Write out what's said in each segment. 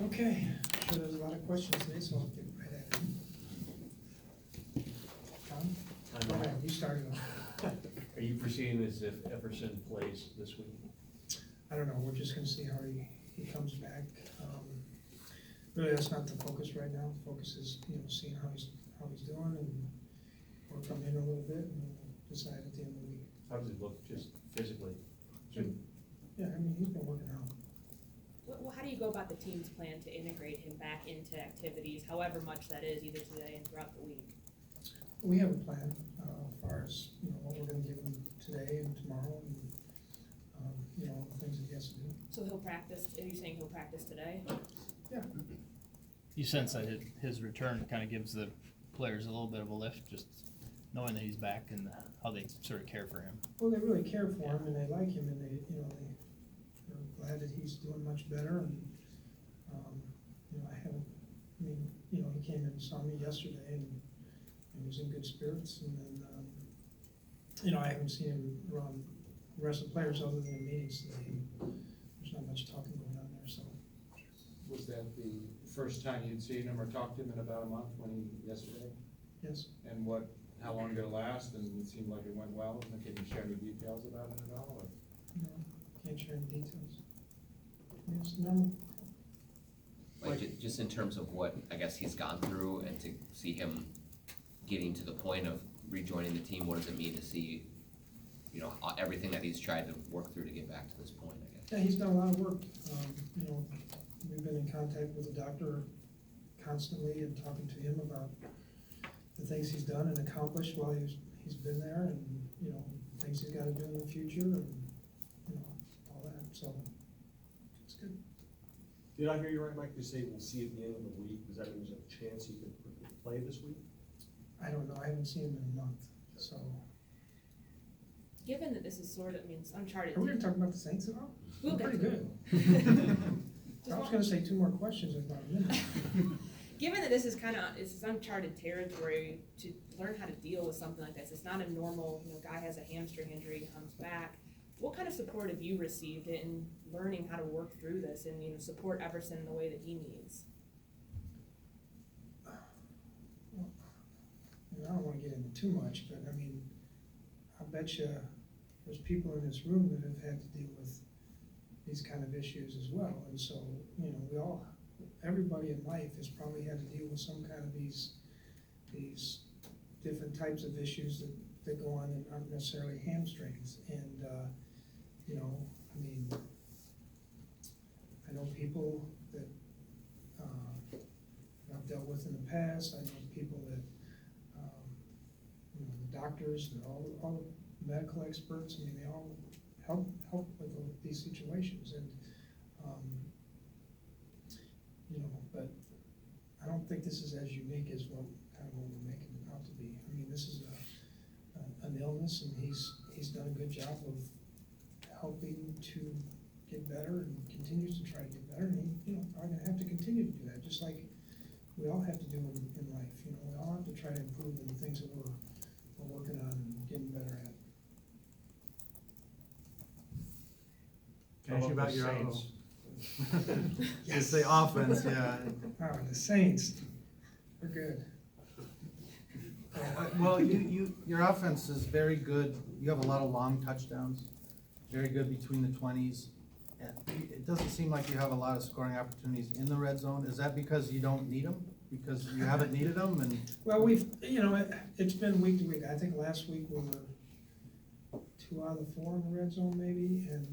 Okay, sure there's a lot of questions today, so I'll get right at it. Tom? Go ahead, you started off. Are you proceeding as if Everson plays this week? I don't know, we're just gonna see how he comes back. Really, that's not the focus right now. The focus is, seeing how he's doing and work from him a little bit and we'll decide at the end of the week. How does it look just physically? Yeah, I mean, he's been working out. Well, how do you go about the team's plan to integrate him back into activities, however much that is, either today and throughout the week? We have a plan, as far as, what we're gonna give him today and tomorrow and, the things that he has to do. So he'll practice, are you saying he'll practice today? Yeah. You sense that his return kind of gives the players a little bit of a lift, just knowing that he's back and how they sort of care for him. Well, they really care for him and they like him and they're glad that he's doing much better and, he came in and saw me yesterday and he was in good spirits and then, I haven't seen him around the rest of the players other than meetings today. There's not much talking going on there, so. Was that the first time you'd seen him or talked to him in about a month yesterday? Yes. And how long did it last? And it seemed like it went well. And can you share any details about it at all? Or? No, can't share any details. It's normal. Like just in terms of what I guess he's gone through and to see him getting to the point of rejoining the team, what does it mean to see, everything that he's tried to work through to get back to this point, I guess? Yeah, he's done a lot of work. We've been in contact with the doctor constantly and talking to him about the things he's done and accomplished while he's been there and, things he's gotta do in the future and, all that, so it's good. Did I hear you right, Mike? You say we'll see at the end of the week. Does that mean there's a chance he could play this week? I don't know, I haven't seen him in a month, so. Given that this is it's uncharted. Are we gonna talk about the Saints at all? We'll Pretty get to good. I was gonna say two more questions in about a minute. Given that this is it's uncharted territory to learn how to deal with something like this, it's not a normal, guy has a hamstring injury, comes back. What kind of support have you received in learning how to work through this and, support Everson in the way that he needs? Well, I don't wanna get into too much, but I bet you there's people in this room that have had to deal with these kind of issues as well, and so, everybody in life has probably had to deal with some kind of these different types of issues that go on that aren't necessarily hamstrings, and, I know people that, I've dealt with in the past, I know people that, the doctors, and all the medical experts, they all help with these situations, and, but I don't think this is as unique as what we're making it out to be. This is an illness, and he's done a good job of helping to get better and continues to try to get better, and he's probably gonna have to continue to do that, just like we all have to do in life. We all have to try to improve in the things that we're working on and getting better at. Can I ask you about your Saints? You say offense, yeah. Oh, the Saints, we're good. Well, your offense is very good. You have a lot of long touchdowns, very good between the 20s. It doesn't seem like you have a lot of scoring opportunities in the red zone. Is that because you don't need them? Because you haven't needed them? And Well, it's been week to week. I think last week we were 2 out of the 4 in the red zone maybe, and,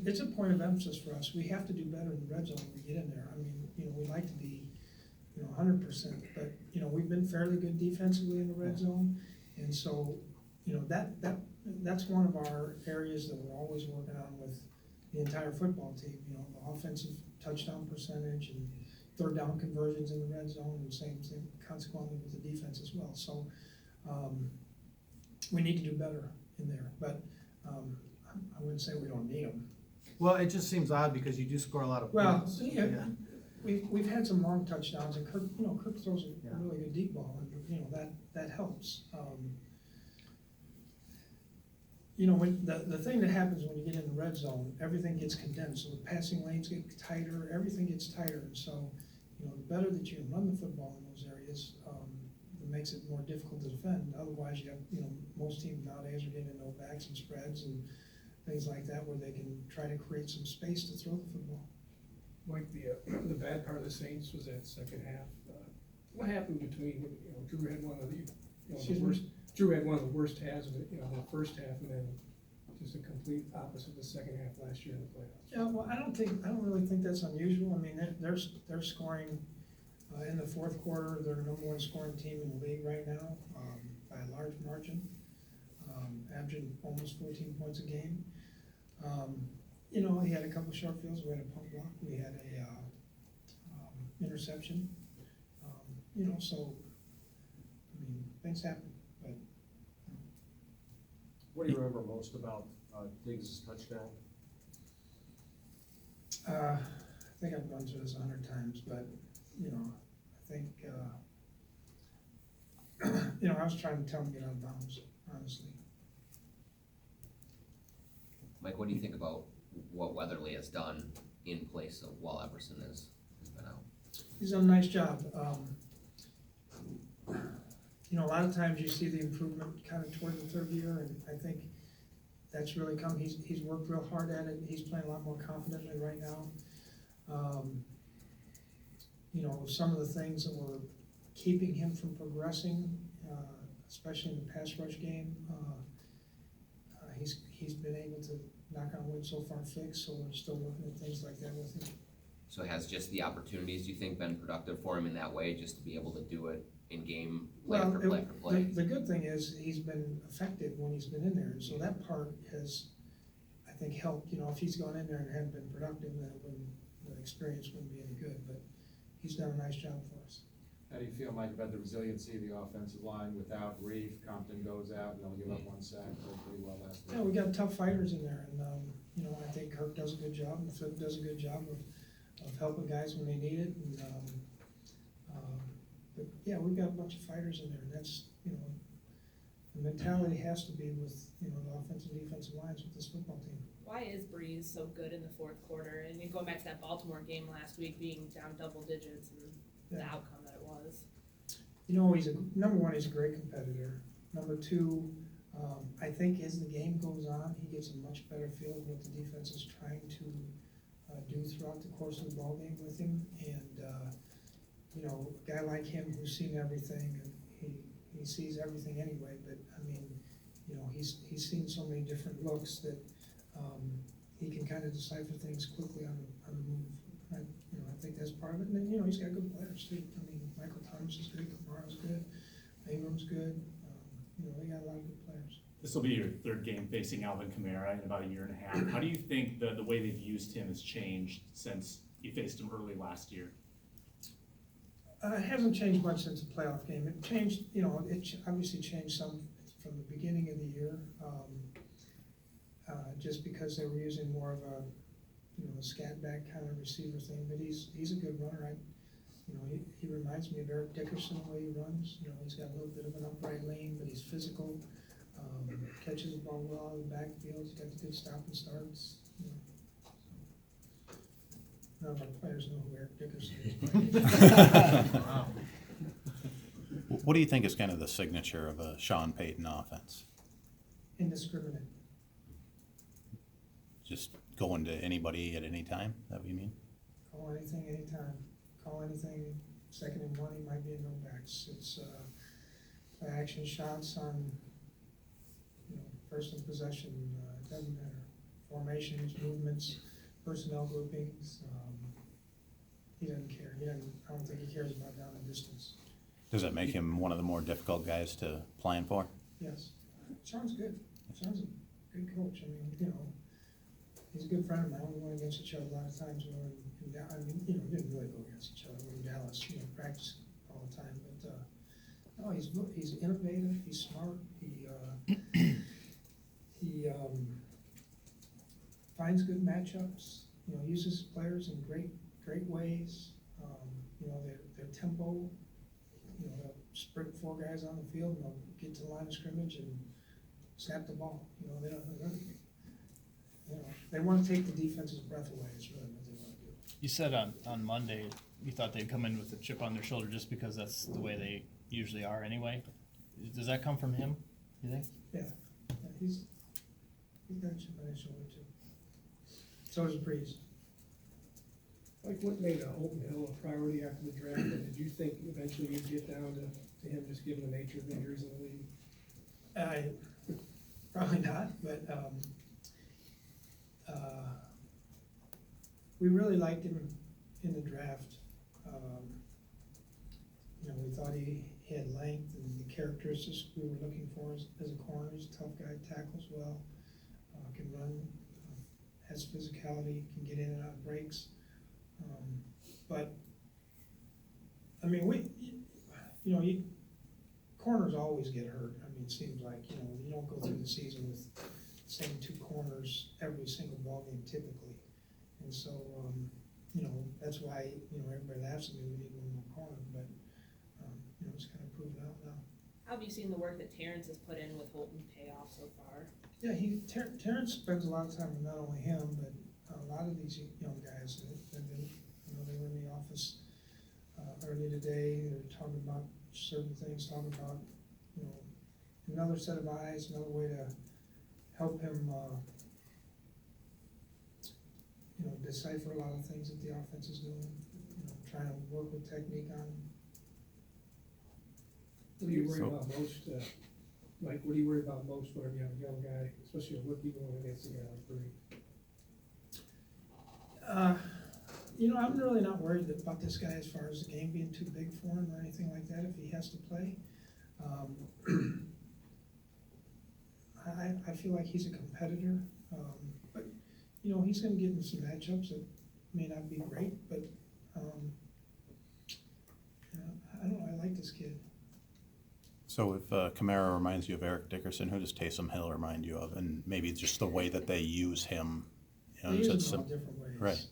it's a point of emphasis for us. We have to do better in the red zone when we get in there. We like to be, 100%, but, we've been fairly good defensively in the red zone, and so, that's one of our areas that we're always working on with the entire football team, the offensive touchdown percentage and third down conversions in the red zone, and same consequently with the defense as well. So, we need to do better in there, but, I wouldn't say we don't need them. well, it just seems odd because you do score a lot of Well, points. yeah, we've had some long touchdowns, and Kirk throws a Yeah. really good deep ball, and, that helps. you know, when, the thing that happens when you get in the red zone, everything gets condensed, so the passing lanes get tighter, everything gets tighter, and so, you know, the better that you can run the football in those areas, it makes it more difficult to defend. Otherwise, you have, you know, most teams nowadays are getting no backs and spreads and things like that, where they can try to create some space to throw the football. Like the bad part of the Saints was that second half. What happened between, you know, Drew had one of the, you know, Excuse the me? worst, Drew had one of the worst halves of it, you know, the first half, and then just a complete opposite of the second half last year in the playoffs. Yeah, well, I don't really think that's unusual. I mean, they're scoring, in the fourth quarter, they're the number one scoring team in the league right now, by a large margin, averaging almost 14 points a game. You know, he had a couple short fields, we had a pump block, we had a, interception. You know, so, I mean, things happen, but. What do you remember most about Diggs' touchdown? I think I've gone through this 100 times, but, you know, I think, you know, I was trying to tell him to get out of bounds, honestly. Mike, what do you think about what Weatherly has done in place of while Everson has been out? He's done a nice job. You know, a lot of times you see the improvement kind of toward the third year, and I think that's really come. He's worked real hard at it. He's playing a lot more confidently right now. You know, some of the things that were keeping him from progressing, especially in the pass rush game, he's been able to, knock on wood, so far fix, so we're still looking at things like that with him. So has just the opportunities, do you think, been productive for him in that way, just to be able to do it in game, play Well, after play after play? the good thing is he's been effective when he's been in there, and so that part has, I think, helped. You know, if he's gone in there and hadn't been productive, then the experience wouldn't be any good, but he's done a nice job for us. How do you feel, Mike, about the resiliency of the offensive line without Reef? Compton goes out and they'll give up one sack, played pretty well last week. Yeah, we got tough fighters in there, and, you know, I think Kirk does a good job, and Flip does a good job of helping guys when they need it, and, but, yeah, we've got a bunch of fighters in there, and that's, you know, the mentality has to be with, you know, the offensive and defensive lines with this football team. Why is Breeze so good in the fourth quarter? And going back to that Baltimore game last week, being down double digits and the Yeah. outcome that it was. You know, number one, he's a great competitor. Number two, I think as the game goes on, he gets a much better feel of what the defense is trying to do throughout the course of the ball game with him. And, you know, a guy like him who's seen everything, and he sees everything anyway, but I mean, you know, he's seen so many different looks that he can kind of decipher things quickly on the move. You know, I think that's part of it. And then, you know, he's got good players too. I mean, Michael Thomas is good, Kamara's good, Ingram's good. You know, they got a lot of good players. This will be your third game facing Alvin Kamara in about a year and a half. How do you think the way they've used him has changed since you faced him early last year? It hasn't changed much since the playoff game. It changed, you know, obviously changed some from the beginning of the year, just because they were using more of a, you know, a scat back kind of receiver thing. But he's a good runner. You know, he reminds me of Eric Dickerson the way he runs. You know, he's got a little bit of an upright lean, but he's physical. Catches the ball well out of the backfield. He's got the good stop and starts. You know, so. None of our players know who Eric Dickerson is. Wow. What do you think is kind of the signature of a Sean Payton offense? Indiscriminate. Just going to anybody at any time, is that what you mean? Call anything, anytime. Call anything, 2nd and 1, he might be in no backs. It's action shots on, you know, first in possession, it doesn't matter. Formations, movements, personnel groupings, he doesn't care. I don't think he cares about down and distance. Does that make him one of the more difficult guys to plan for? Yes. Sean's good. Sean's a good coach. I mean, you know, he's a good friend of mine. We went against each other a lot of times when we were in Dallas. I mean, you know, we didn't really go against each other. We were in Dallas, you know, practice all the time. But no, he's innovative. He's smart. He finds good matchups. You know, uses players in great ways. You know, their tempo. You know, they'll sprint 4 guys on the field and they'll get to the line of scrimmage and snap the ball, they don't, they wanna take the defense's breath away, is really what they wanna do. You said on Monday, you thought they'd come in with a chip on their shoulder just because that's the way they usually are anyway. Does that come from him, you think? Yeah, he's got a chip on his shoulder too. So is Breeze. Like, what made Holton Hill a priority after the draft, and did you think eventually you'd get down to him, just given the nature of injuries in the league? Probably not, but, we really liked him in the draft. We thought he had length and the characteristics we were looking for as a corner. He's a tough guy, tackles well, can run, has physicality, can get in and out of breaks. But, I mean, corners always get hurt. I mean, it seems like, you don't go through the season with the same two corners every single ballgame typically. And so, that's why, everybody laughs at me, we need one more corner, but, it's kind of proven out now. How have you seen the work that Terrence has put in with Holton pay off so far? Yeah, Terrence spends a lot of time with not only him, but a lot of these young guys that they were in the office early today. They're talking about certain things, talking about another set of eyes, another way to help him decipher a lot of things that the offense is doing. Trying to work with technique on him. What are you worried about most, Mike, what are you worried about most whenever you have a young guy, especially a rookie going against a guy like Brady? I'm really not worried about this guy as far as the game being too big for him or anything like that if he has to play. I feel like he's a competitor, but he's going to get into some matchups that may not be great, but I don't know, I like this kid. So if Kamara reminds you of Eric Dickerson, who does Taysom Hill remind you of? And maybe just the way that they use him. They use him all different ways. Right.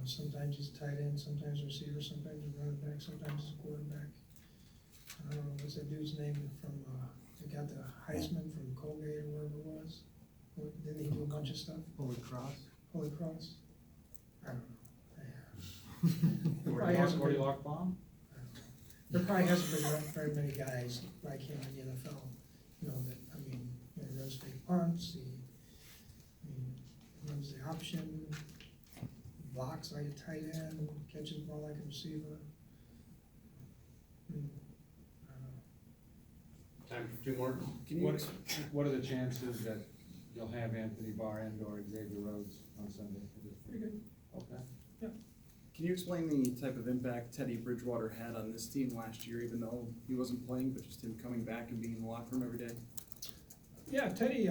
Sometimes he's a tight end, sometimes a receiver, sometimes a running back, sometimes he's a quarterback. I don't know, what's that dude's name from, they got the Heisman from Colgate or wherever it was? Didn't he do a bunch of stuff? Holy Cross. Holy Cross? I don't know. Or you lock bomb? There probably hasn't been very many guys like him in the NFL, he runs fake punts, he runs the option, blocks like a tight end, catches the ball like a receiver. I don't know. Time for two more. What are the chances that you'll have Anthony Barr and or Xavier Rhodes on Sunday? Pretty good. Okay. Can you explain the type of impact Teddy Bridgewater had on this team last year, even though he wasn't playing, but just him coming back and being in the locker room every day? Yeah, Teddy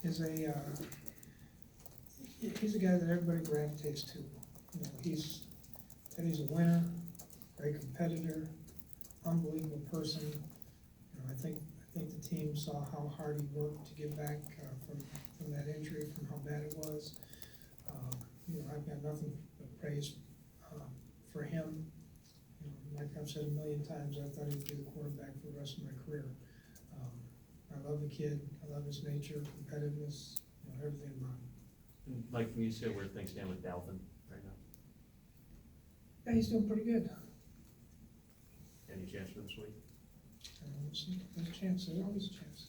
is he's a guy that everybody gravitates to. Teddy's a winner, great competitor, unbelievable person. I think the team saw how hard he worked to get back from that injury, from how bad it was. I've got nothing but praise for him. Like I've said a million times, I thought he'd be the quarterback for the rest of my career. I love the kid. I love his nature, competitiveness, everything about him. Mike, can you say where things stand with Dalvin right now? Yeah, he's doing pretty good. Any chance for this week? We'll see. There's a chance. There's always a chance.